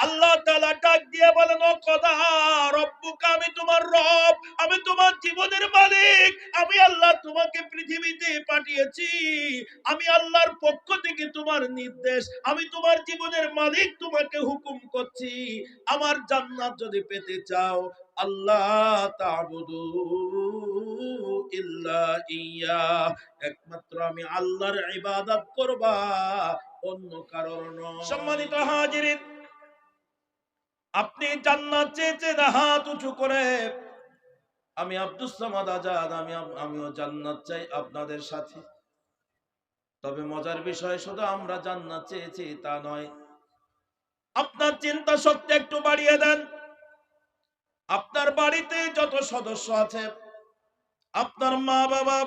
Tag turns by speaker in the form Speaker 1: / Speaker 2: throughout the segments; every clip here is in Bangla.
Speaker 1: আল্লাহ তাআলা ডাক দিয়ে বলেন, ও খোদা রব্বুকা, আমি তোমার রব, আমি তোমার জীবনের মালিক, আমি আল্লাহ তোমাকে পৃথিবীতে পাঠিয়েছি, আমি আল্লাহর পক্ষ থেকে তোমার নির্দেশ, আমি তোমার জীবনের মালিক, তোমাকে হুকুম করছি, আমার জান্নাত যদি পেতে চাও আল্লাহ তা'বুদু ইল্লা ইয়া, একমাত্র আমি আল্লাহর ইবাদত করবা, অন্য কারোর নয়। সম্মানিত হাজিরিন, আপনি জান্নাত চেয়েছেন হাত উঁচু করে, আমি আব্দুস সামাদ আজাদ, আমিও জান্নাত চাই আপনাদের সাথে। তবে মজার বিষয় শুধু আমরা জান্নাত চেয়েছি তা নয়, আপনার চিন্তা শক্তি একটু বাড়িয়ে দেন। আপনার বাড়িতে যত সদস্য আছে, আপনার মা বাবা,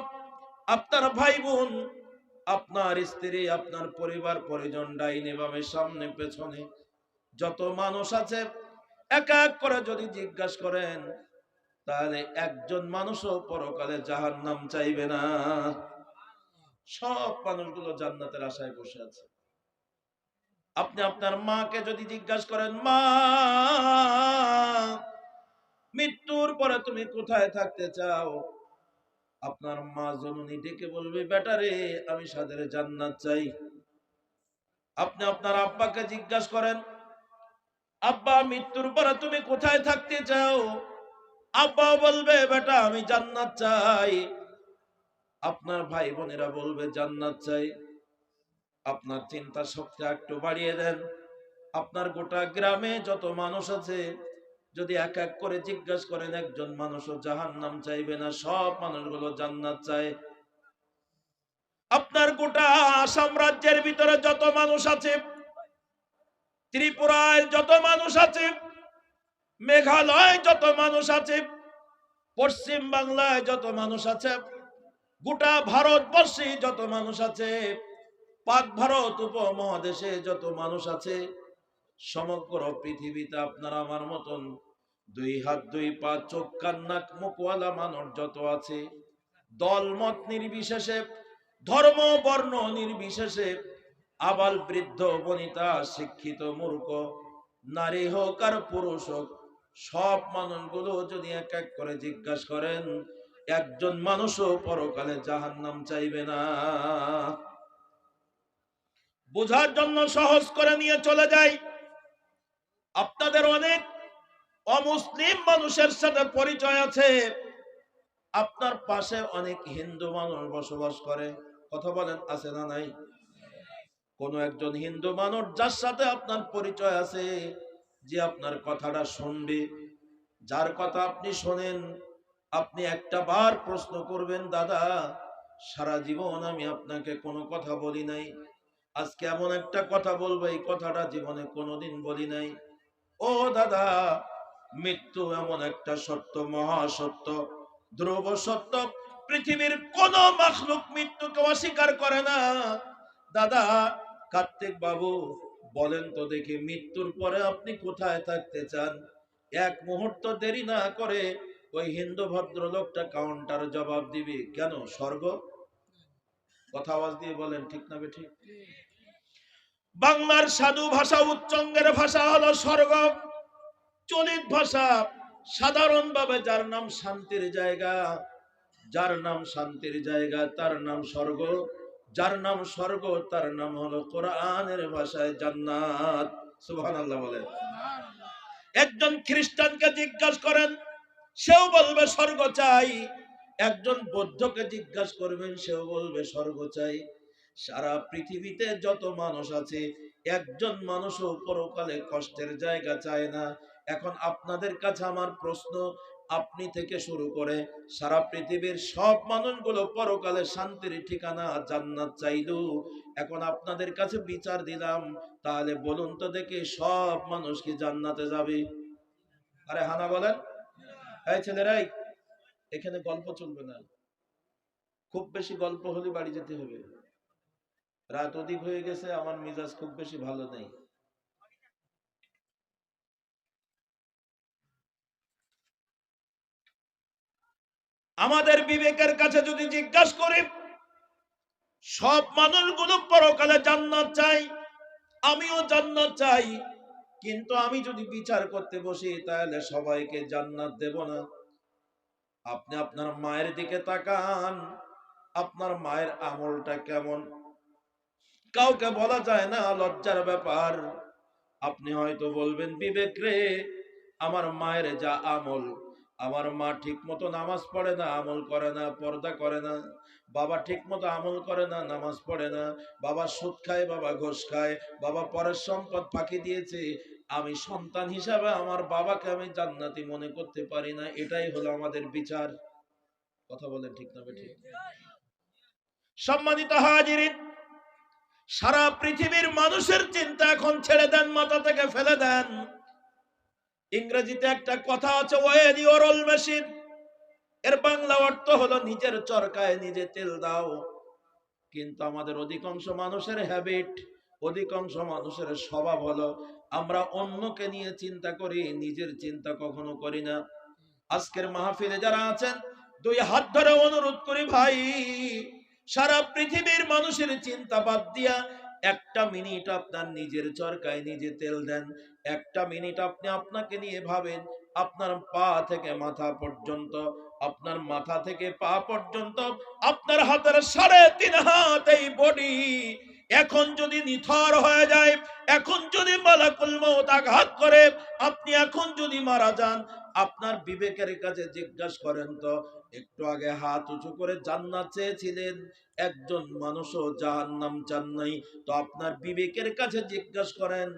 Speaker 1: আপনার ভাই বোন, আপনার স্ত্রী, আপনার পরিবার পরিজন, ডাইনে বামে সামনে পেছনে যত মানুষ আছে, এক এক করে যদি জিজ্ঞাসা করেন তাহলে একজন মানুষও পরকালে জাহান্নাম চাইবে না। সব মানুষগুলো জান্নাতের আশায় বসে আছে। আপনি আপনার মাকে যদি জিজ্ঞাসা করেন, মা মৃত্যুর পরে তুমি কোথায় থাকতে চাও, আপনার মা জননী ডেকে বলবে, বেটা রে আমি সাদের জান্নাত চাই। আপনি আপনার আব্বাকে জিজ্ঞাসা করেন, আব্বা মৃত্যুর পরে তুমি কোথায় থাকতে চাও, আব্বা বলবে, বেটা আমি জান্নাত চাই। আপনার ভাই বোনেরা বলবে জান্নাত চাই। আপনার চিন্তা শক্তি একটু বাড়িয়ে দেন। আপনার গোটা গ্রামে যত মানুষ আছে, যদি এক এক করে জিজ্ঞাসা করেন, একজন মানুষও জাহান্নাম চাইবে না, সব মানুষগুলো জান্নাত চায়। আপনার গোটা আসাম রাজ্যের ভিতরে যত মানুষ আছে, ত্রিপুরায় যত মানুষ আছে, মেঘালয় যত মানুষ আছে, পশ্চিম বাংলায় যত মানুষ আছে, গোটা ভারতবর্ষে যত মানুষ আছে, পাক ভারত উপমহাদেশে যত মানুষ আছে, সমগ্র পৃথিবীতে আপনার আমার মতন দুই হাত দুই পা চোখ কান নাক মুখওয়ালা মানুষ যত আছে, দল মত নির্বিশেষে, ধর্ম বর্ণ নির্বিশেষে, আবাল বৃদ্ধ বনিতা, শিক্ষিত মূর্খ, নারী হোক আর পুরুষ হোক, সব মানুষগুলো যদি এক এক করে জিজ্ঞাসা করেন, একজন মানুষও পরকালে জাহান্নাম চাইবে না। বোঝার জন্য সহজ করে নিয়ে চলে যাই। আপনাদের অনেক অমুসলিম মানুষের সাথে পরিচয় আছে, আপনার পাশে অনেক হিন্দু মানুষ বসবাস করে, কথা বলেন আছে না নাই? কোন একজন হিন্দু মানুষ যার সাথে আপনার পরিচয় আছে, যে আপনার কথাটা শুনবে, যার কথা আপনি শোনেন, আপনি একটা বার প্রশ্ন করবেন, দাদা সারা জীবন আমি আপনাকে কোনো কথা বলি নাই, আজকে এমন একটা কথা বলবো, এই কথাটা জীবনে কোনোদিন বলি নাই। ও দাদা, মৃত্যু এমন একটা সত্য, মহাসত্য, ধ্রুব সত্য, পৃথিবীর কোন মাখলুক মৃত্যুকে অস্বীকার করে না। দাদা কার্তিক বাবু বলেন তো দেখি, মৃত্যুর পরে আপনি কোথায় থাকতে চান? এক মুহূর্ত দেরি না করে ওই হিন্দু ভদ্রলোকটা কাউন্টার জবাব দিবে, কেন স্বর্গ? কথা আওয়াজ দিয়ে বলেন, ঠিক না বেঠিক? বাংলার সাধু ভাষা, উচ্চঙ্গের ভাষা হলো স্বর্গ। চলিত ভাষা সাধারণভাবে যার নাম শান্তির জায়গা, যার নাম শান্তির জায়গা তার নাম স্বর্গ, যার নাম স্বর্গ তার নাম হলো কোরআনের ভাষায় জান্নাত। সুবহানাল্লাহ বলেন। একজন খ্রিস্টানকে জিজ্ঞাসা করেন, সেও বলবে স্বর্গ চাই। একজন বৌদ্ধকে জিজ্ঞাসা করবেন, সেও বলবে স্বর্গ চাই। সারা পৃথিবীতে যত মানুষ আছে, একজন মানুষও পরকালে কষ্টের জায়গা চায় না। এখন আপনাদের কাছে আমার প্রশ্ন, আপনি থেকে শুরু করে সারা পৃথিবীর সব মানুষগুলো পরকালে শান্তির ঠিকানা জান্নাত চাইলো। এখন আপনাদের কাছে বিচার দিলাম, তাহলে বলুন তো দেখি, সব মানুষ কি জান্নাতে যাবে? আরে হানা বলেন। এই ছেলেরাই, এখানে গল্প চলবে না, খুব বেশি গল্প হলে বাড়ি যেতে হবে। রাত অধিক হয়ে গেছে, আমার মিজাজ খুব বেশি ভালো নেই। আমাদের বিবেকের কাছে যদি জিজ্ঞাসা করি, সব মানুষগুলো পরকালে জান্নাত চাই, আমিও জান্নাত চাই, কিন্তু আমি যদি বিচার করতে বসি তাহলে সবাইকে জান্নাত দেব না। আপনি আপনার মায়ের দিকে তাকান, আপনার মায়ের আমলটা কেমন? কাউকে বলা যায় না, লজ্জার ব্যাপার। আপনি হয়তো বলবেন, বিবেক রে, আমার মায়ের যা আমল, আমার মা ঠিক মতো নামাজ পড়ে না, আমল করে না, পর্দা করে না। বাবা ঠিক মতো আমল করে না, নামাজ পড়ে না। বাবা সুদ খায়, বাবা ঘুষ খায়, বাবা পরের সম্পদ ফাঁকি দিয়েছে। আমি সন্তান হিসাবে আমার বাবাকে আমি জান্নাতি মনে করতে পারি না। এটাই হলো আমাদের বিচার। কথা বলেন ঠিক না ঠিক? সম্মানিত হাজিরিন, সারা পৃথিবীর মানুষের চিন্তা এখন ছেড়ে দেন, মাথা থেকে ফেলে দেন। ইংরেজিতে একটা কথা আছে, ওয়েন ইউর অল মেশিন, এর বাংলা অর্থ হলো নিজের চরকায় নিজে তেল দাও। কিন্তু আমাদের অধিকাংশ মানুষের হ্যাবিট, অধিকাংশ মানুষের স্বভাব হলো আমরা অন্যকে নিয়ে চিন্তা করি, নিজের চিন্তা কখনো করি না। আজকের মাহফিলে যারা আছেন, দুই হাত ধরে অনুরোধ করি ভাই, সারা পৃথিবীর মানুষের চিন্তা বাদ দিয়া একটা মিনিট আপনার নিজের চরকায় নিজে তেল দেন। একটা মিনিট আপনি আপনাকে নিয়ে ভাবেন। আপনার পা থেকে মাথা পর্যন্ত, আপনার মাথা থেকে পা পর্যন্ত, আপনার হাতের 3.5 হাত এই বডি এখন যদি নিথর হয়ে যায়, এখন যদি মালাকুল মউত আঘাত করে, আপনি এখন যদি মারা যান, আপনার বিবেকের কাছে জিজ্ঞাসা করেন তো, একটু আগে হাত উঁচু করে জান্নাত চেয়েছিলেন, একজন মানুষও জাহান্নাম চান নাই। তো আপনার বিবেকের কাছে জিজ্ঞাসা করেন,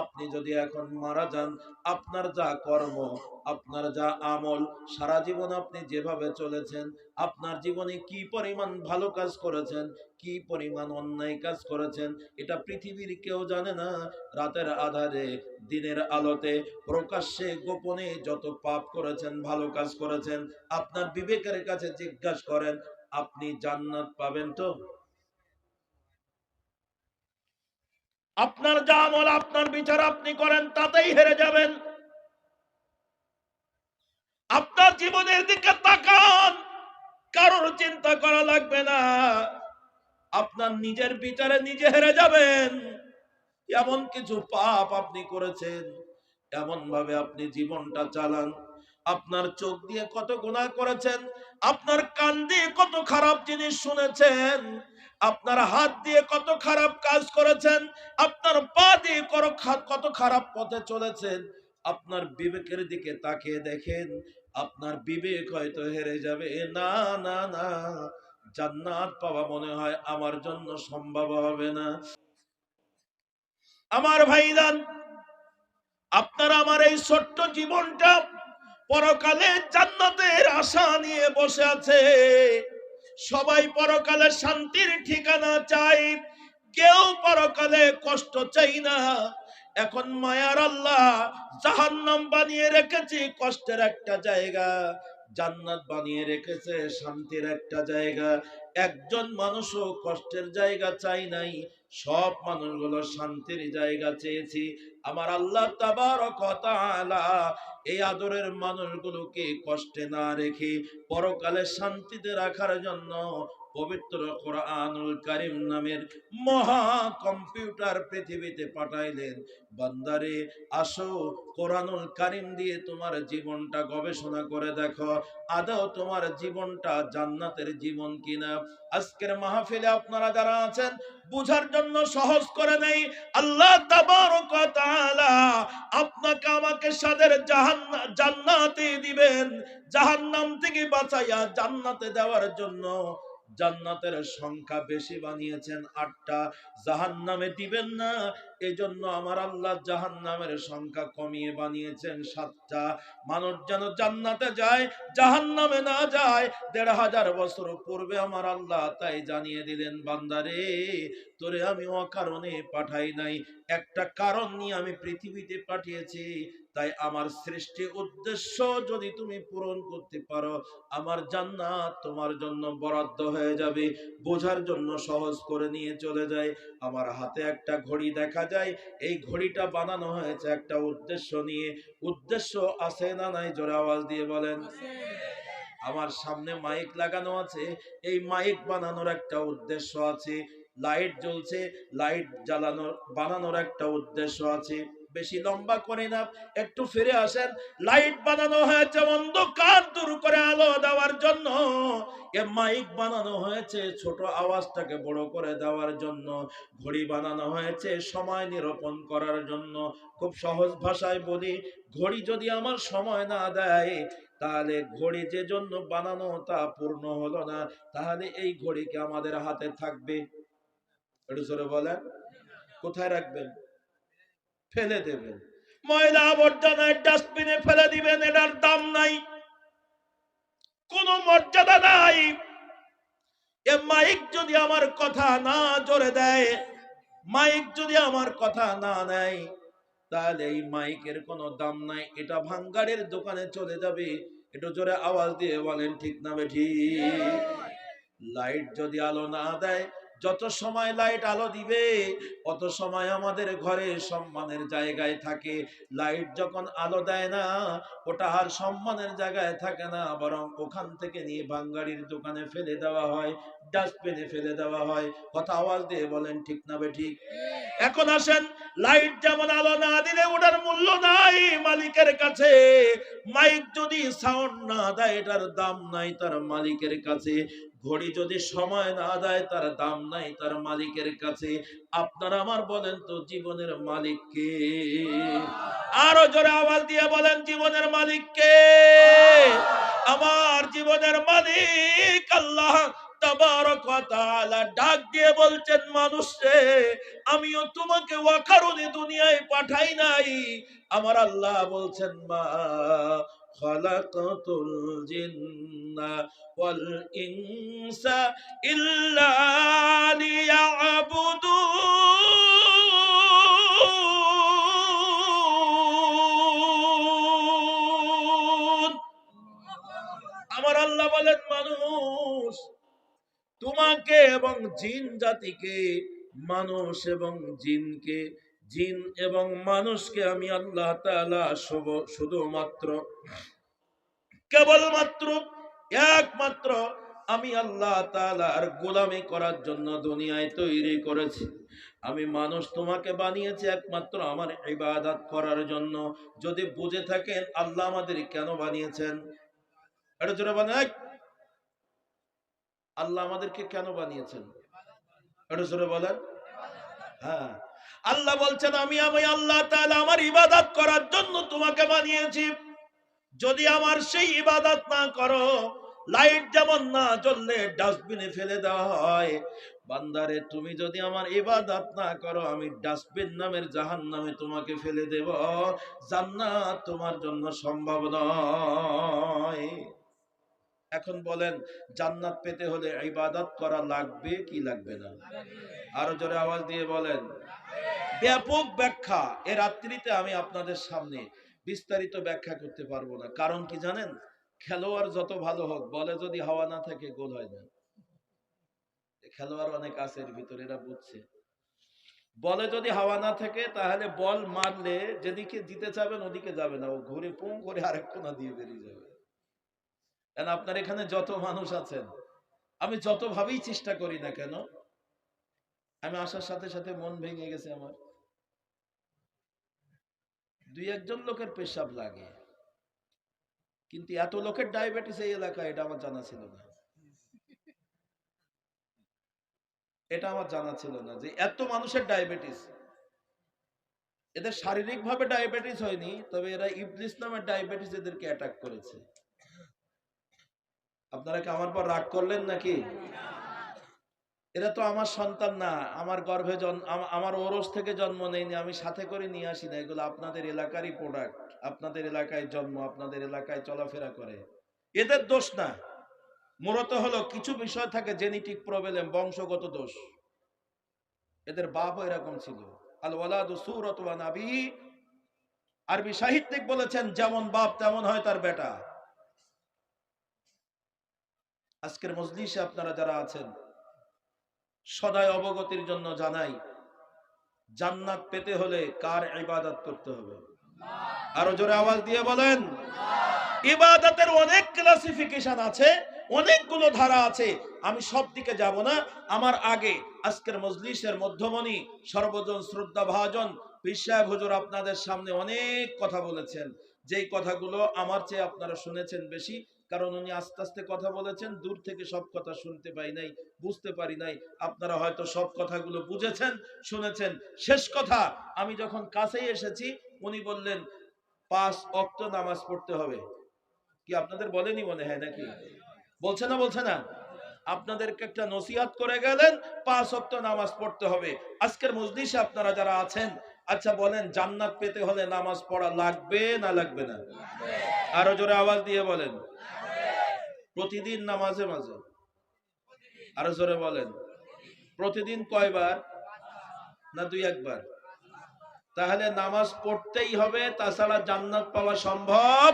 Speaker 1: আপনি যদি এখন মারা যান, আপনার যা কর্ম, আপনার যা আমল, সারা জীবন আপনি যেভাবে চলেছেন, আপনার জীবনে কি পরিমাণ ভালো কাজ করেছেন, কি পরিমাণ অন্যায় কাজ করেছেন, এটা পৃথিবীর কেউ জানে না। রাতের আধারে, দিনের আলোতে, প্রকাশ্যে গোপনে যত পাপ করেছেন, ভালো কাজ করেছেন, আপনার বিবেকের কাছে জিজ্ঞাসা করেন, আপনি জান্নাত পাবেন তো? আপনার যা আমল, আপনার বিচার আপনি করেন, তাতেই হেরে যাবেন। আপনার জীবনের দিকে তাকান, কারোর চিন্তা করা লাগবে না, আপনার নিজের বিচারে নিজে হেরে যাবেন। এমন কিছু পাপ আপনি করেছেন, এমন ভাবে আপনি জীবনটা চালান। আপনার চোখ দিয়ে কত গুনাহ করেছেন, আপনার কান দিয়ে কত খারাপ জিনিস শুনেছেন, আপনার হাত দিয়ে কত খারাপ কাজ করেছেন, আপনার পা দিয়ে কত খারাপ পথে চলেছেন। আপনার বিবেকের দিকে তাকিয়ে দেখেন, আপনার বিবেক হয়তো হেরে যাবে। না না না, জান্নাত পাওয়া মনে হয় আমার জন্য সম্ভব হবে না। আমার ভাইজান, আপনার আমার এই ছোট্ট জীবনটা পরকালে জান্নাতের আশা নিয়ে বসে আছে। সবাই পরকালে শান্তির ঠিকানা চাই, কেউ পরকালে কষ্ট চাই না। এখন মায়ার আল্লাহ জাহান্নাম বানিয়ে রেখেছে কষ্টের একটা জায়গা, জান্নাত বানিয়ে রেখেছে শান্তির একটা জায়গা। একজন মানুষও কষ্টের জায়গা চাই নাই, সব মানুষগুলো শান্তির জায়গা চেয়েছি। আমার আল্লাহ তাবারক ওয়া তাআলা এই আদরের মানুষগুলোকে কষ্টে না রেখে পরকালে শান্তিতে রাখার জন্য পবিত্র কোরআনুল কারীম নামের মহা কম্পিউটার পৃথিবীতে পাঠাইলেন। বান্দারে, আসো, কোরআনুল কারীম দিয়ে তোমার জীবনটা গবেষণা করে দেখো, আদৌ তোমার জীবনটা জান্নাতের জীবন কিনা। আজকের মাহফিলে আপনারা যারা আছেন, বুঝার জন্য সহজ করে নেই, আল্লাহ তাবারক ওয়া তাআলা আপনাকে আমাকে সাদের জান্নাতে দিবেন। জাহান্নাম থেকে বাঁচাইয়া জান্নাতে দেওয়ার জন্য জান্নাতের সংখ্যা বেশি বানিয়েছেন 8টা, জাহান্নামে দিবেন না, এজন্য আমার আল্লাহ জাহান্নামের সংখ্যা কমিয়ে বানিয়েছেন 7টা। মানুষ যেন জান্নাতে যায়, জাহান্নামে না যায়। 1500 বছর পূর্বে আমার আল্লাহ তাই জানিয়ে দিলেন, বান্দারে, তোরে আমি অকারণে পাঠাই নাই, একটা কারণ নিয়ে আমি পৃথিবীতে পাঠিয়েছি। তাই আমার সৃষ্টি উদ্দেশ্য যদি তুমি পূরণ করতে পারো, আমার জান্নাত তোমার জন্য বরাদ্দ হয়ে যাবে। বোঝার জন্য সহজ করে নিয়ে চলে যায়। আমার হাতে একটা ঘড়ি দেখা যায়, এই ঘড়িটা বানানো হয়েছে একটা উদ্দেশ্য নিয়ে। উদ্দেশ্য আছে না নাই? জোরে আওয়াজ দিয়ে বলেন। আমার সামনে মাইক লাগানো আছে, এই মাইক বানানোর একটা উদ্দেশ্য আছে। লাইট জ্বলছে, লাইট জ্বালানোর বানানোর একটা উদ্দেশ্য আছে। বেশি লম্বা করি না, একটু ফিরে আসেন। লাইট বানানো হয়েছে অন্ধকার দূর করে আলো দেওয়ার জন্য, এ মাইক বানানো হয়েছে ছোট আওয়াজটাকে বড় করে দেওয়ার জন্য, ঘড়ি বানানো হয়েছে সময় নিরূপণ করার জন্য। খুব সহজ ভাষায় বলি, ঘড়ি যদি আমার সময় না দেয়, তাহলে ঘড়ি যে জন্য বানানো তা পূর্ণ হলো না, তাহলে এই ঘড়িকে আমাদের হাতে থাকবে? একটু জোরে বলেন। কোথায় রাখবেন? ফেলে দেবেন। ময়লা আবর্জনায় ডাস্টবিনে ফেলে দিবেন, এটার দাম নাই, কোনো মর্যাদা নাই। এ মাইক যদি আমার কথা না জোরে দেয়, মাইক যদি আমার কথা না নেয়, তাহলে এই মাইকের কোনো দাম নাই, এটা ভাঙ্গারের দোকানে চলে যাবে। একটু জোরে আওয়াজ দিয়ে বলেন ঠিক না বেঠিক? লাইট যদি আলো না দেয়, যত সময় লাইট আলো দিবে অত সময় আমাদের ঘরে সম্মানের জায়গায় থাকে। লাইট যখন আলো দেয় না, ওটা আর সম্মানের জায়গায় থাকে না, বরং ওখান থেকে নিয়ে ভাঙ্গারির দোকানে ফেলে দেওয়া হয়, ডাস্টবিনে ফেলে দেওয়া হয়। কথা আওয়াজ দিয়ে বলেন ঠিক না বেঠিক? এখন আসেন, লাইট যেমন আলো না দিলে ওটার মূল্য নাই মালিকের কাছে, মাইক যদি সাউন্ড না দেয় এটার দাম নাই তার মালিকের কাছে, ঘড়ি যদি সময় না দেয় তার দাম নাই তার মালিকের কাছে। আপনার আমার বলেন তো জীবনের মালিক কে? আরো জোরে আওয়াজ দিয়ে বলেন জীবনের মালিক কে? আমার জীবনের মালিক আল্লাহ তাবারক ওয়া তাআলা ডাক দিয়ে বলছেন, মানুষ রে, আমিও তোমাকে ওয়াকারণে দুনিয়ায় পাঠাই নাই। আমার আল্লাহ বলছেন, মা খালাকাতুল জিন্না ওয়াল ইনসা ইল্লা লিয়াবুদুন। আমার আল্লাহ বলেন, মানুষ, তোমাকে এবং জিন জাতিকে, মানুষ এবং জিনকে, জিন এবং মানুষকে আমি আল্লাহ তাআলা শুধুমাত্র, কেবলমাত্র, একমাত্র আমি আল্লাহ তাআলার গোলামি করার জন্য দুনিয়ায় তৈরি করেছি। আমি মানুষ তোমাকে বানিয়েছি একমাত্র আমার ইবাদত করার জন্য। যদি বুঝে থাকেন আল্লাহ আমাদের কেন বানিয়েছেন, এটা জোরে বলেন, আল্লাহ আমাদেরকে কেন বানিয়েছেন? এটা জোরে বলেন। হ্যাঁ, আল্লাহ বলছেন, আমি আল্লাহ তাআলা আমার ইবাদত করার জন্য তোমাকে বানিয়েছি। যদি আমার সেই ইবাদত না করো, লাইট যেমন না জ্বললে ডাস্টবিনে ফেলে দেওয়া হয়, বান্দারে তুমি যদি আমার ইবাদত না করো, আমি ডাস্টবিন নামের জাহান্নামে তোমাকে ফেলে দেব, জান্নাত তোমার জন্য সম্ভব নয়। এখন বলেন, জান্নাত পেতে হলে ইবাদত করা লাগবে কি লাগবে না? আরো জোরে আওয়াজ দিয়ে বলেন। ব্যাপক ব্যাখ্যা এ রাত্রিতে আমি আপনাদের সামনে বিস্তারিত ব্যাখ্যা করতে পারবো না। কারণ কি জানেন? খেলোয়াড় যত ভালো হোক, বলে যদি হাওয়া না থাকে গোল হয় না। খেলোয়াড় অনেক আছে এর ভিতরে, এরা বুঝছে। বলে যদি হাওয়া না থাকে, তাহলে বল মারলে যেদিকে জিতে যাবেন ওদিকে যাবে না, ও ঘুরে পুং করে আরেক কোণা দিয়ে বেরিয়ে যাবে। আপনার এখানে যত মানুষ আছেন, আমি যত ভাবেই চেষ্টা করি না কেন, আমি আসার সাথে সাথে মন ভেঙে গেছে আমার। দুই একজন লোকের পেশাব লাগে, কিন্তু এত লোকের ডায়াবেটিস এই এলাকায়, এটা আমার জানা ছিল না। এটা আমার জানা ছিল না যে এত মানুষের ডায়াবেটিস। এদের শারীরিক ভাবে ডায়াবেটিস হয়নি, তবে এরা ইবলিস নামের ডায়াবেটিস এদেরকে অ্যাটাক করেছে। আপনারা কি আমার পর রাগ করলেন নাকি? এরা তো আমার সন্তান না, আমার গর্ভে আমার ওরস থেকে জন্ম নেয়নি, আমি সাথে করে নিয়ে আসি না। এগুলো আপনাদের এলাকারই প্রোডাক্ট, আপনাদের এলাকায় জন্ম, আপনাদের এলাকায় চলাফেরা করে, এদের দোষ না। মূলত হলো কিছু বিষয় থাকে জেনেটিক প্রবলেম, বংশগত দোষ। এদের বাপও এরকম ছিল। আল ওয়ালাদু সূরাতু আন আবিহি, আরবি সাহিত্যিক বলেছেন, যেমন বাপ তেমন হয় তার বেটা। আজকের মজলিসে আপনারা যারা আছেন, সদাই অবগতির জন্য জানাই, জান্নাত পেতে হলে কার ইবাদত করতে হবে? আরো জোরে আওয়াজ দিয়ে বলেন। ইবাদতের অনেক ক্লাসিফিকেশন আছে, অনেকগুলো ধারা আছে, আমি সব দিকে যাব না। আমার আগে আজকের মজলিসের মধ্যমণি, সর্বজন শ্রদ্ধা ভাজন পীর সাহেব হুজুর আপনাদের সামনে অনেক কথা বলেছেন, যেই কথাগুলো আমার চেয়ে আপনারা শুনেছেন বেশি, কারণ উনি আস্তে আস্তে কথা বলেছেন, দূর থেকে সব কথা শুনতে পাই নাই, বুঝতে পারি নাই। আপনারা হয়তো সব কথাগুলো বুঝেছেন, শুনেছেন। শেষ কথা, আমি যখন কাছেই এসেছি উনি বললেন 5 ওয়াক্ত নামাজ পড়তে হবে। কি আপনাদের বলেনি মনে হয় নাকি? বলছে না? বলছে না? আপনাদেরকে একটা নসিহত করে গেলেন 5 ওয়াক্ত নামাজ পড়তে হবে। আজকের মজলিসে আপনারা যারা আছেন, আচ্ছা বলেন, জান্নাত পেতে হলে নামাজ পড়া লাগবে না লাগবে না? আরো জোরে আওয়াজ দিয়ে বলেন। প্রতিদিন নামাজে মাঝে? আরো জোরে বলেন। প্রতিদিন কয়বার? না 2-1 বার? তাহলে নামাজ পড়তেই হবে, তাছাড়া জান্নাত পাওয়া সম্ভব।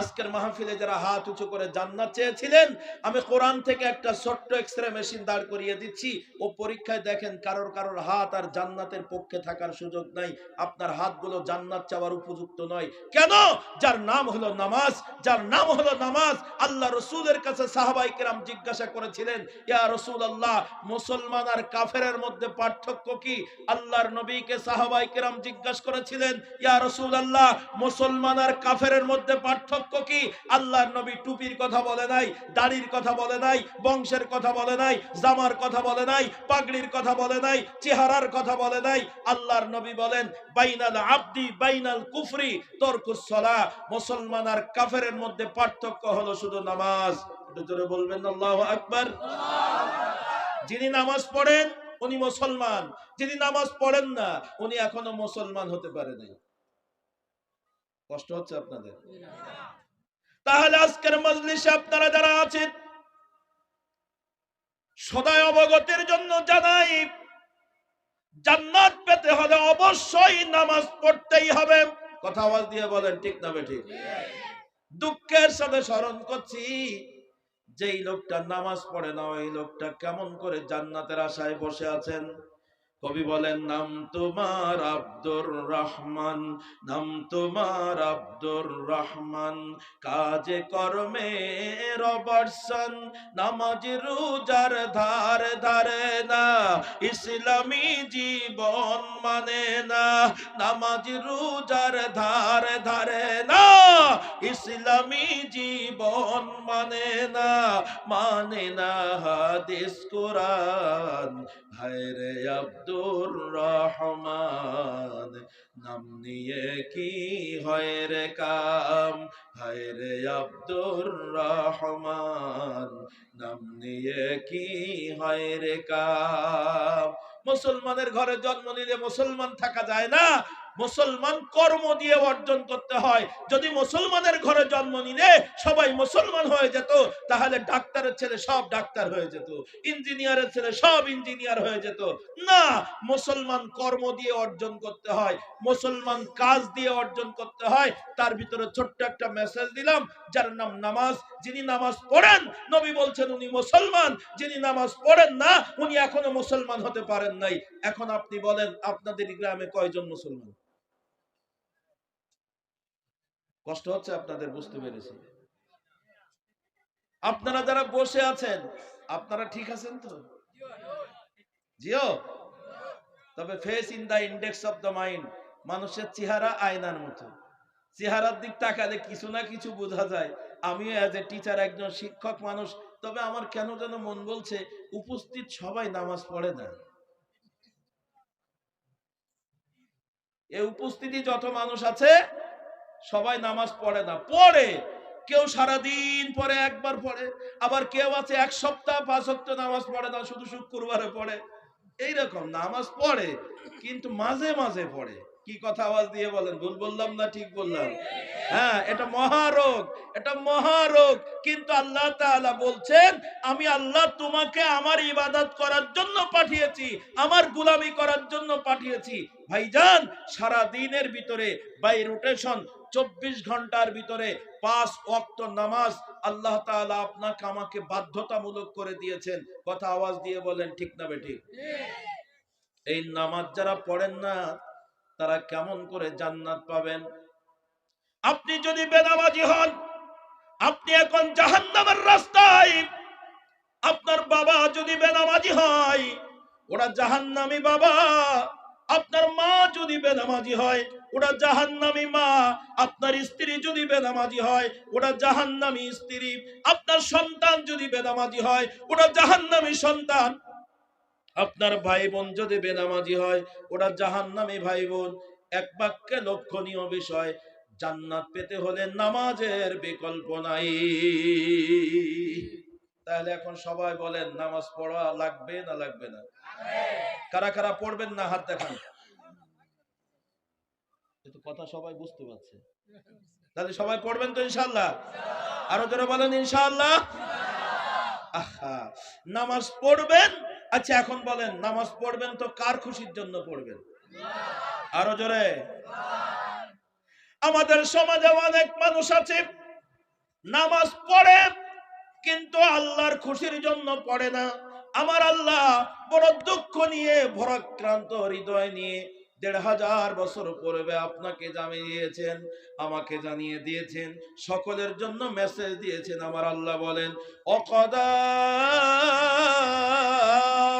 Speaker 1: আজকের মাহফিলে যারা হাত উঁচু করে জান্নাত চেয়েছিলেন, আমি কোরআন থেকে একটা ছোট্ট এক্সরে মেশিন দাঁড় করিয়ে দিচ্ছি, ও পরীক্ষায় দেখেন কারোর কারোর হাত আর জান্নাতের পক্ষে থাকার সুযোগ নাই। আপনার হাতগুলো জান্নাত চাওয়ার উপযুক্ত নয়। কেন? যার নাম হলো নামাজ, যার নাম হলো নামাজ। আল্লাহ রসুলের কাছে সাহাবায়ে কেরাম জিজ্ঞাসা করেছিলেন, ইয়া রাসূলুল্লাহ, মুসলমান আর কাফেরের মধ্যে পার্থক্য কি? আল্লাহর নবীকে সাহাবায়ে কেরাম জিজ্ঞাসা করেছিলেন, ইয়া রাসূলুল্লাহ, মুসলমান আর কাফেরের মধ্যে পার্থক্য কি? আল্লাহর নবী টুপির কথা বলে নাই, দাড়ির কথা বলে নাই, বংশের কথা বলে নাই, জামার কথা বলে নাই, পাগড়ির কথা বলে নাই, চেহারার কথা বলে নাই। আল্লাহর নবী বলেন, বাইনাল আবদি বাইনাল কুফরি তারকুস সালাহ। মুসলমান আর কাফেরের মধ্যে পার্থক্য হলো শুধু নামাজ। একটু জোরে বলবেন আল্লাহু আকবার। যিনি নামাজ পড়েন উনি মুসলমান, যিনি নামাজ পড়েন না উনি এখনো মুসলমান হতে পারে নাই। কষ্ট হচ্ছে আপনাদের? তাহলে আজকের মজলিসে আপনারা যারা আছেন, সদাই অবগতির জন্য জানাই, জান্নাত পেতে হলে অবশ্যই নামাজ পড়তেই হবে। কথা আওয়াজ দিয়ে বলেন, ঠিক না বেঠিক? দুঃখের সাথে স্মরণ করছি, যেই লোকটা নামাজ পড়ে না ওই লোকটা কেমন করে জান্নাতের আশায় বসে আছেন। কবি বলেন, নাম তোমার আব্দুর রহমান, নাম তোমার আব্দুর রহমান, কাজে কর্মে রবর্ষণ, নামাজ রোজার ধার ধারে না, ইসলামী জীবন মানে না। নামাজ রোজার ধার ধারে না, ইসলামী জীবন মানে না। মানে না হাদিস কোরআন, হায়রে আব্দুর রহমান, নাম নিয়ে কি হয় রে কাম, হায়রে আব্দুর রহমান, নাম নিয়ে কি হয় রে কাম। মুসলমানের ঘরে জন্ম নিলে মুসলমান থাকা যায় না, মুসলমান কর্ম দিয়ে অর্জন করতে হয়। যদি মুসলমানের ঘরে জন্ম নিলে সবাই মুসলমান হয়ে যেত, তাহলে ডাক্তারের ছেলে সব ডাক্তার হয়ে যেত, ইঞ্জিনিয়ারের ছেলে সব ইঞ্জিনিয়ার হয়ে যেত। না, মুসলমান কর্ম দিয়ে অর্জন করতে হয়, মুসলমান কাজ দিয়ে অর্জন করতে হয়। তার ভিতরে ছোট্ট একটা মেসেজ দিলাম, যার নাম নামাজ। যিনি নামাজ পড়েন নবী বলছেন উনি মুসলমান, যিনি নামাজ পড়েন না উনি এখনো মুসলমান হতে পারেন নাই। এখন আপনি বলেন, আপনাদের গ্রামে কয়জন মুসলমান? কষ্ট হচ্ছে আপনাদের, বুঝতে পেরেছি। আপনারা যারা বসে আছেন আপনারা ঠিক আছেন তো? জিও। তবে face in the index of the mind, মানুষের চেহারা আয়নার মতো, চেহারার দিক তাকালে কিছু না কিছু বোঝা যায়। আমিও এজ এ টিচার, একজন শিক্ষক মানুষ, তবে আমার কেন যেন মন বলছে উপস্থিত সবাই নামাজ পড়ে না। এই উপস্থিতি যত মানুষ আছে সবাই নামাজ পড়ে না। পড়ে, কেউ সারাদিন পড়ে, একবার পড়ে, আবার কেউ আছে 1 সপ্তাহ 5 ওয়াক্ত নামাজ পড়ে না, শুধু শুক্রবারে পড়ে। এইরকম নামাজ পড়ে কিন্তু মাঝে মাঝে পড়ে। কি কথা আওয়াজ দিয়ে বলেন, ভুল বললাম না ঠিক বললাম? হ্যাঁ, এটা মহারোগ, এটা মহারোগ। কিন্তু আল্লাহ তাআলা বলছেন, আমি আল্লাহ তোমাকে আমার ইবাদত করার জন্য পাঠিয়েছি, আমার গোলামি করার জন্য পাঠিয়েছি। ভাইজান, সারা দিনের ভিতরে বাই রোটেশন 24 ঘন্টার ভিতরে 5 ওয়াক্ত নামাজ আল্লাহ তাআলা আপনাকে আমাকে বাধ্যতামূলক করে দিয়েছেন। কথা আওয়াজ দিয়ে বলেন, ঠিক না বেঠিক? এই নামাজ যারা পড়েন না তারা কেমন করে জান্নাত পাবেন? আপনি যদি বেনামাজি হন, আপনি এখন জাহান্নামের রাস্তায়। আপনার বাবা যদি বেনামাজি হয়, ওরা জাহান্নামী বাবা। আপনার মা যদি বেনামাজি হয় ওটা জাহান্নামী মা, আপনার স্ত্রী যদি বেনামাজি হয় ওটা জাহান্নামী স্ত্রী, আপনার সন্তান যদি বেনামাজি হয় ওটা জাহান্নামী সন্তান, আপনার ভাই বোন যদি বেনামাজি হয় ওটা জাহান্নামী ভাই বোন। এক বাক্যে লক্ষণীয় বিষয়, জান্নাত পেতে হলে নামাজের বিকল্প নাই। তাহলে এখন সবাই বলেন নামাজ পড়া লাগবে না লাগবে না? কারা কারা পড়বেন না হাত দেখান। কিন্তু কথা সবাই বুঝতে পারছে, তাহলে সবাই পড়বেন তো ইনশাআল্লাহ? আরো জোরে বলেন ইনশাআল্লাহ। আহা, নামাজ পড়বেন। আচ্ছা এখন বলেন নামাজ পড়বেন তো কার খুশির জন্য পড়বেন? আরো জোরে। আমাদের সমাজে অনেক মানুষ আছে নামাজ পড়ে কিন্তু আল্লাহর খুশির জন্য পড়ে না। আমার আল্লাহ বড় দুঃখ নিয়ে ভরাক্রান্ত হৃদয় নিয়ে ১৫০০ বছর পূর্বে আপনাকে জানিয়ে দিয়েছেন, আমাকে জানিয়ে দিয়েছেন, সকলের জন্য মেসেজ দিয়েছেন। আমার আল্লাহ বলেন অকদা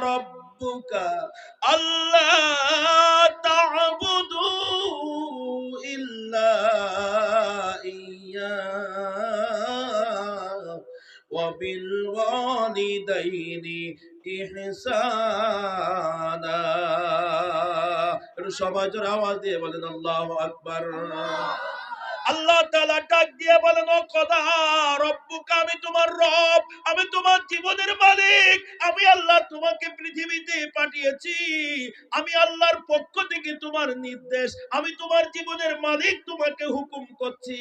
Speaker 1: রব্বুকা আল্লাহ তা'বুদু ইল্লা ইয়্যা وبالوالدين إحسانا। সবাই জোরে আওয়াজ দিয়ে বলেন আল্লাহু আকবার। আল্লাহ তাআলা ডাক দিয়ে বলেন ও খোদা রব্বুকা, আমি তোমার রব, আমি তোমার জীবনের মালিক, আমি আল্লাহ তোমাকে পৃথিবীতে পাঠিয়েছি, আমি আল্লাহর পক্ষ থেকে তোমার নির্দেশ, আমি তোমার জীবনের মালিক, তোমাকে হুকুম করছি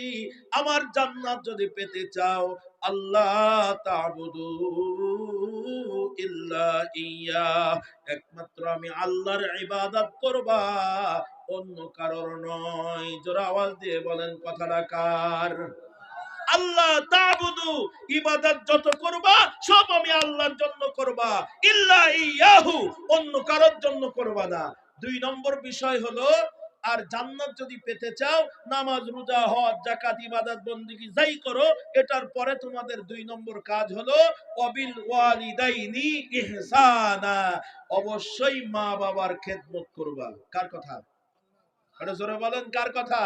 Speaker 1: আমার জান্নাত যদি পেতে চাও আল্লাহ তা'বুদু ইল্লা ইয়্যা, একমাত্র আমি আল্লাহর ইবাদত করবা, অন্য কারোর নয়। জোরে আওয়াজ দিয়ে বলেন কথাটা কার? আল্লাহ তা'বুদু, ইবাদত যত করবা সব আমি আল্লাহর জন্য করবা, ইল্লা ইয়াহু, অন্য কারোর জন্য করবা না। ২ নম্বর বিষয় হলো, আর জান্নাত যদি পেতে চাও নামাজ রোজা হজ যাকাত ইবাদত বন্দেগী যাই করো, এটার পরে তোমাদের ২ নম্বর কাজ হলো ওয়াবিল ওয়ালিদাইনি ইহসানা, অবশ্যই মা বাবার খেদমত করবা। কার কথা? এটা জোরে বলেন কার কথা?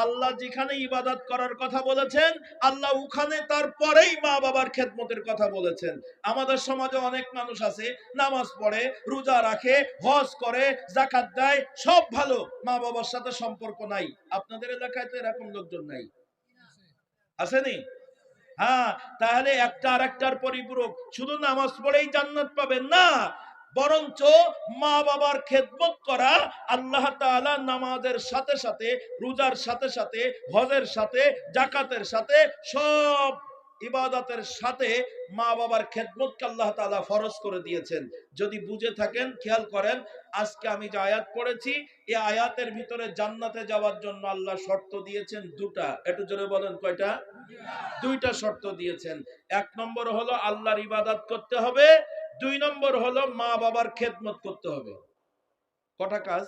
Speaker 1: আল্লাহ যেখানে ইবাদত করার কথা বলেছেন আল্লাহ ওখানে তারপরেই মা বাবার খেদমতের কথা বলেছেন। আমাদের সমাজে অনেক মানুষ আছে নামাজ পড়ে, রোজা রাখে, হজ করে, যাকাত দেয়, সব ভালো, মা বাবার সাথে সম্পর্ক নাই। আপনাদের এলাকায় তো এরকম লোকজন নাই? আসেনি? হ্যাঁ, তাহলে একটা আরেকটার পরিপূরক। শুধু নামাজ পড়েই জান্নাত পাবেন না, বরঞ্চ মা বাবার খেদমত করা। আল্লাহ তাআলা নামাজের সাথে সাথে, রোজার সাথে সাথে, হজের সাথে, যাকাতের সাথে, সব ইবাদতের সাথে মা বাবার খেদমতকে আল্লাহ তাআলা ফরজ করে দিয়েছেন। যদি বুঝে থাকেন খেয়াল করেন, আজকে আমি যে আয়াত পড়েছি এই আয়াতের ভিতরে জান্নাতে যাওয়ার জন্য আল্লাহ শর্ত দিয়েছেন ২টা। একটু জোরে বলেন কয়টা? ২টা শর্ত দিয়েছেন। ১ নম্বর হলো আল্লাহর ইবাদত করতে হবে, ২ নম্বর হলো মা বাবার খেদমত করতে হবে। কটা কাজ?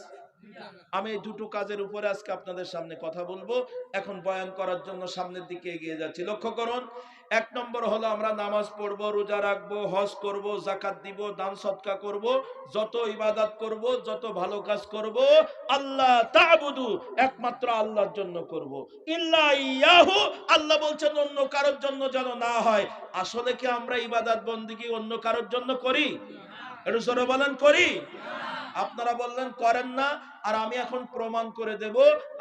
Speaker 1: আমি এই দুটো কাজের উপরে আজকে আপনাদের সামনে কথা বলবো। এখন বয়ান করার জন্য সামনের দিকে এগিয়ে যাচ্ছি। লক্ষ্য করুন, ১ নম্বর হলো আমরা নামাজ পড়বো, রোজা রাখবো, হজ করব, যাকাত দিব, দান সদকা করব, যত ইবাদত করব, যত ভালো কাজ করব আল্লাহ তা'বুদু, একমাত্র আল্লাহর জন্য করব, ইল্লা ইয়াহু, আল্লাহ বলছেন অন্য কারোর জন্য যেন না হয়। আসলে কি আমরা ইবাদত বন্দেগী অন্য কারোর জন্য করি? একটু জোরে বলেন করি? আপনারা বললেন করেন না, আর আমি এখন প্রমাণ করে দেব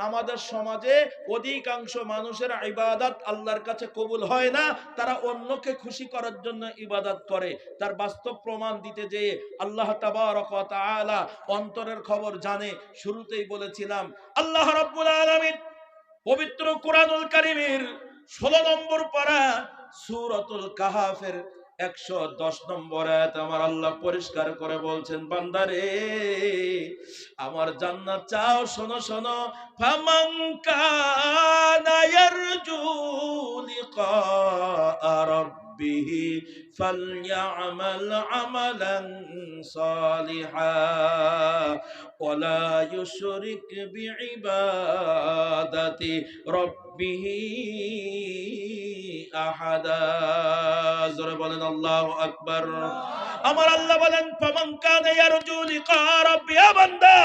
Speaker 1: আমাদের সমাজে অধিকাংশ মানুষের ইবাদত আল্লাহর কাছে কবুল হয় না, তারা অন্যকে খুশি করার জন্য ইবাদত করে। তার বাস্তব প্রমাণ দিতে যেয়ে আল্লাহ তাবারক ওয়া তাআলা অন্তরের খবর জানে। শুরুতেই বলেছিলাম আল্লাহ রাব্বুল আলামিন পবিত্র কোরআনুল কারীমের 16 নম্বর পারা সূরাতুল কাহাফের ১১০ নম্বর আয়াত আমার আল্লাহ পরিষ্কার করে বলছেন, বান্দারে আমার জান্নাত চাও, শোনো শোনো, ফামান কানা ইয়ারজু লিকা রাব্বিহি ফালইআমাল আমালান সালিহা ওয়ালা ইউশরিক বিইবাদাতি রাব্বিহি আহাদা। জোরে বলেন আল্লাহু আকবার। আমার আল্লাহ বলেন ফামান কানা ইয়ারজু লিকা রাব্বি, বান্দা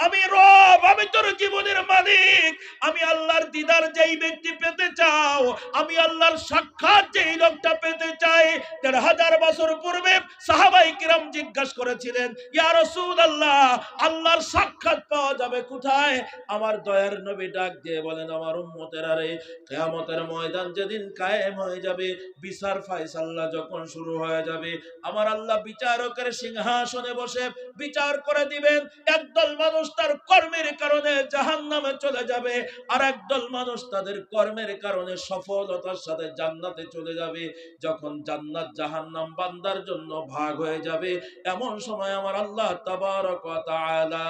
Speaker 1: আমি রব, আমি তোর জীবনের মালিক। আমি আল্লাহর দিদার যেই ব্যক্তি পেতে চাও, আমি আল্লাহর সাক্ষাৎ যেই লোকটা পেতে চাই, ১৫০০ বছর পূর্বে সাহাবায়ে কিরাম জিজ্ঞাসা করেছিলেন, ইয়া রাসূলুল্লাহ, আল্লাহর সাক্ষাৎ পাওয়া যাবে কোথায়? আমার দয়ার নবী ডাক দিয়ে বলেন, আমার উম্মতেরা রে, কিয়ামতের ময়দান যেদিন কায়েম হয়ে যাবে, বিচার ফায়সালা যখন শুরু হয়ে যাবে, আমার আল্লাহ বিচারকের সিংহাসনে বসে বিচার করে দিবেন। একদল মানুষ তার কর্মের কারণে জাহান্নামে চলে যাবে, আর একদল মানুষ তাদের কর্মের কারণে সফলতার সাথে জান্নাতে চলে যাবে। যখন জান্নাত জাহান্নাম বান্দার জন্য ভাগ হয়ে যাবে, এমন সময় আমার আল্লাহ তাবারক ওয়া তাআলা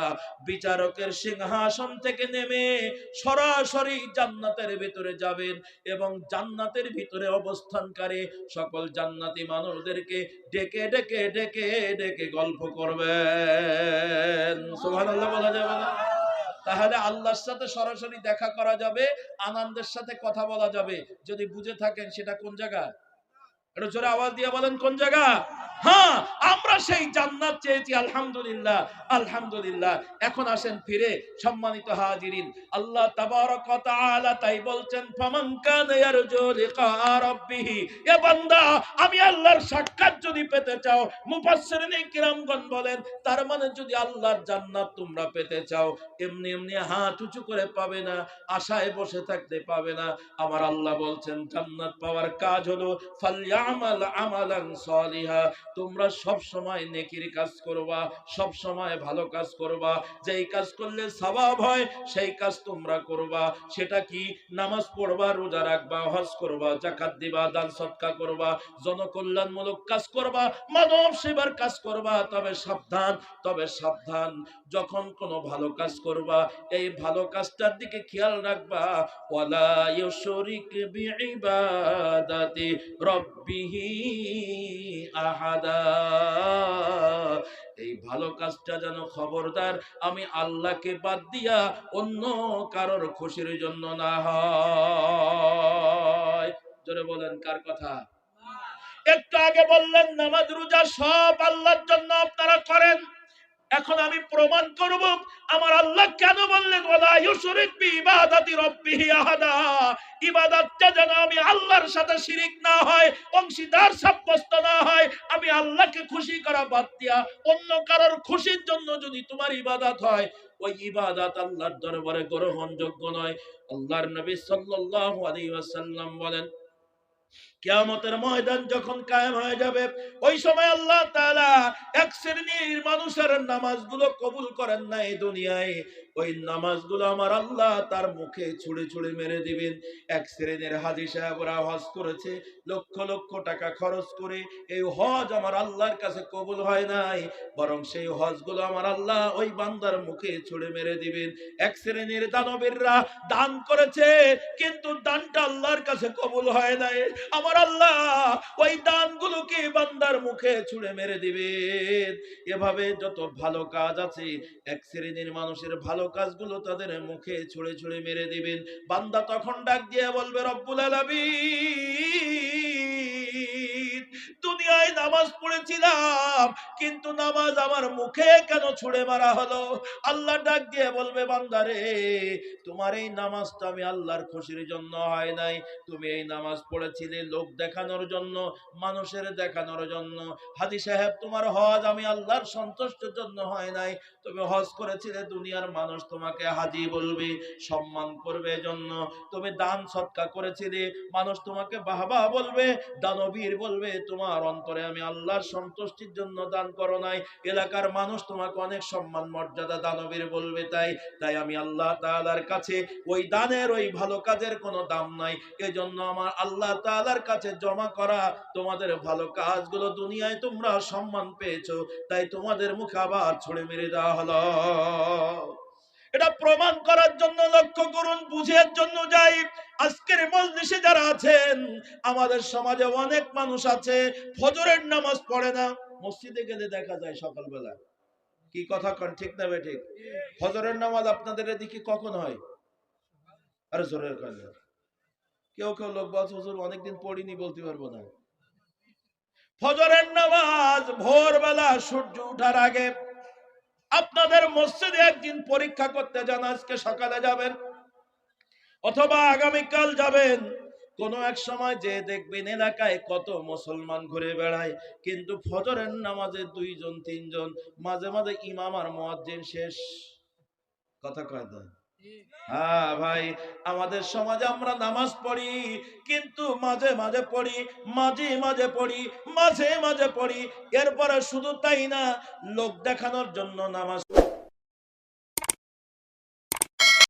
Speaker 1: বিচারকের সিংহাসন থেকে নেমে সরাসরি জান্নাতের ভিতরে যাবেন এবং জান্নাতের ভিতরে অবস্থানকারী সকল জান্নাতি মানুষদেরকে ডেকে ডেকে ডেকে ডেকে গল্প করবেন। সুবহানাল্লাহ বলা যাবে না? তাহলে আল্লাহর সাথে সরাসরি দেখা করা যাবে, আনন্দের সাথে কথা বলা যাবে। যদি বুঝে থাকেন সেটা কোন জায়গা? একটু জোরে আওয়াজ দিয়ে বলেন কোন জায়গা? হ্যাঁ, আমরা সেই জান্নাত চেয়েছি, আলহামদুলিল্লাহ আলহামদুলিল্লাহ। এখন আসেন ফিরে, সম্মানিত হাজিরিন, আল্লাহ তাবারক ওয়া তাআলা তাই বলছেন ফামান কানা ইয়ারজু লিকা রাব্বিহি, এ বান্দা আমি আল্লাহর সাক্ষাৎ যদি পেতে চাও, মুফাসসিরিন কিরামগণ বলেন তার মানে যদি আল্লাহর জান্নাত তোমরা পেতে চাও, এমনি এমনি হাত উঁচু করে পাবে না, আশায় বসে থাকতে পাবে না। আমার আল্লাহ বলছেন জান্নাত পাওয়ার কাজ হলো ফালইয়ামাল আমালান সালিহা, তোমরা সব সময় নেকির কাজ করবা, সব সময় ভালো কাজ করবা, যেই কাজ করলে সওয়াব হয় সেই কাজ তোমরা করবা। সেটা কি? নামাজ পড়বা, রোজা রাখবা, হজ করবা, যাকাত দিবা, দান সদকা করবা, জনকল্যাণমূলক কাজ করবা, মানব সেবার কাজ করবা। তবে সাবধান, তবে সাবধান, যখন কোনো ভালো কাজ করবা এই ভালো কাজটার দিকে খেয়াল রাখবা, ওয়ালা ইউশরিক বিইবাদাতি রাব্বিহি আহাদা, এই ভালো কাজটা যেন খবরদার আমি আল্লাহকে বাদ দিয়া অন্য কারোর খুশির জন্য না হয়। জোরে বলেন কার কথা? একটু আগে বললেন নামাজ রোজা সব আল্লাহর জন্য আপনারা করেন, এখন আমি প্রমাণ করব আমার আল্লাহ কেন বললেন ওয়ালা ইউশরিক বিইবাদাতি রাব্বিহি আহাদা, ইবাদতটা যেন আমি আল্লাহর সাথে শিরিক না হয়, অংশীদার সাব্যস্ত না হয়। আমি আল্লাহকে খুশি করা বাদ দিয়া অন্য কারোর খুশির জন্য যদি তোমার ইবাদত হয়, ওই ইবাদত আল্লাহর দরবারে গ্রহণযোগ্য নয়। আল্লাহর নবী সাল্লাল্লাহু আলাইহি ওয়াসাল্লাম বলেন কিয়ামতের ময়দান যখন কায়েম হয়ে যাবে, ওই সময় আল্লাহ তাআলা এক শ্রেণীর মানুষের নামাজগুলো কবুল করেন না এই দুনিয়ায়, ওই নামাজগুলো আমার আল্লাহ তার মুখে ছুঁড়ে ছুঁড়ে মেরে দিবেন। এক শ্রেণীর হাজী সাহেবরা হজ করেছে, লক্ষ লক্ষ টাকা খরচ করে, এই হজ আমার আল্লাহর কাছে কবুল হয় নাই, বরং সেই হজগুলো আমার আল্লাহ ওই বান্দার মুখে ছুঁড়ে মেরে দিবেন। এক শ্রেণীর দানবীররা দান করেছে, কিন্তু দানটা আল্লাহর কাছে কবুল হয় নাই, আমার আল্লাহ ওই দানগুলোকে বান্দার মুখে ছুঁড়ে মেরে দিবেন। এভাবে যত ভালো কাজ আছে, এক শ্রেণীর মানুষের ভালো কাজগুলো তাদের মুখে ছুঁড়ে ছুঁড়ে মেরে দিবেন। বান্দা তখন ডাক দিয়ে বলবে রব্বুল আলামিন, দুনিয়ায় নামাজ পড়েছিলাম কিন্তু নামাজ আমার মুখে কেন ছুঁড়ে মারা হলো? আল্লাহ ডাক দিয়ে বলবে বান্দারে, তোমার এই নামাজটা আমি আল্লাহর খুশির জন্য হয় নাই, তুমি এই নামাজ পড়েছিলে লোক দেখানোর জন্য, মানুষের দেখানোর জন্য। হাজী সাহেব, তোমার হজ আমি আল্লাহর সন্তুষ্টির জন্য হয় নাই, তুমি হজ করেছিলে দুনিয়ার মানুষ তোমাকে হাজী বলবে, সম্মান করবে জন্য। তুমি দান সদকা করেছিলে, মানুষ তোমাকে বাহবা বলবে, দানবীর বলবে, তোমার অন্তরে আমি আল্লাহর সন্তুষ্টির জন্য দান করো নাই, এলাকার মানুষ তোমাকে অনেক সম্মান মর্যাদা দানবীর বলবে। তাই আমি আল্লাহ তাআলার কাছে ওই দানের ওই ভালো কাজের কোনো দাম নাই। এজন্য আমার আল্লাহ তাআলার কাছে জমা করা তোমাদের ভালো কাজগুলো দুনিয়ায় তোমরা সম্মান পেয়েছো, তাই তোমাদের মুখে আবার ছুঁড়ে মেরে দেওয়া হলো। এটা প্রমাণ করার জন্য, লক্ষ্য করুন, বুঝের জন্য যাই। আজকের মজলিসে যারা আছেন, আমাদের সমাজে অনেক মানুষ আছে ফজরের নামাজ পড়ে না, মসজিদে গেলে দেখা যায় সকালবেলা। কি কথা কন, ঠিক না বেঠিক? ফজরের নামাজ আপনাদের এদিকে কখন হয়? আরে জোরের কথা। কেউ কেউ লোক বলছে হুজুর অনেকদিন পড়িনি, বলতে পারবো না। ফজরের নামাজ ভোরবেলা সূর্য ওঠার আগে। আপনাদের মসজিদে একদিন পরীক্ষা করতে যান, আজকে সকালে যাবেন অথবা আগামীকাল যাবেন, কোন এক সময় যে দেখবেন এলাকায় কত মুসলমান ঘুরে বেড়ায়, কিন্তু ফজরের নামাজে দুইজন তিনজন, মাঝে মাঝে ইমাম আর মুয়াজ্জিন শেষ। কথা কয় না? হ্যাঁ ভাই, আমাদের সমাজে আমরা নামাজ পড়ি, কিন্তু মাঝে মাঝে পড়ি, মাঝে মাঝে পড়ি, মাঝে মাঝে পড়ি, এরপরে শুধু তাই না, লোক দেখানোর জন্য নামাজ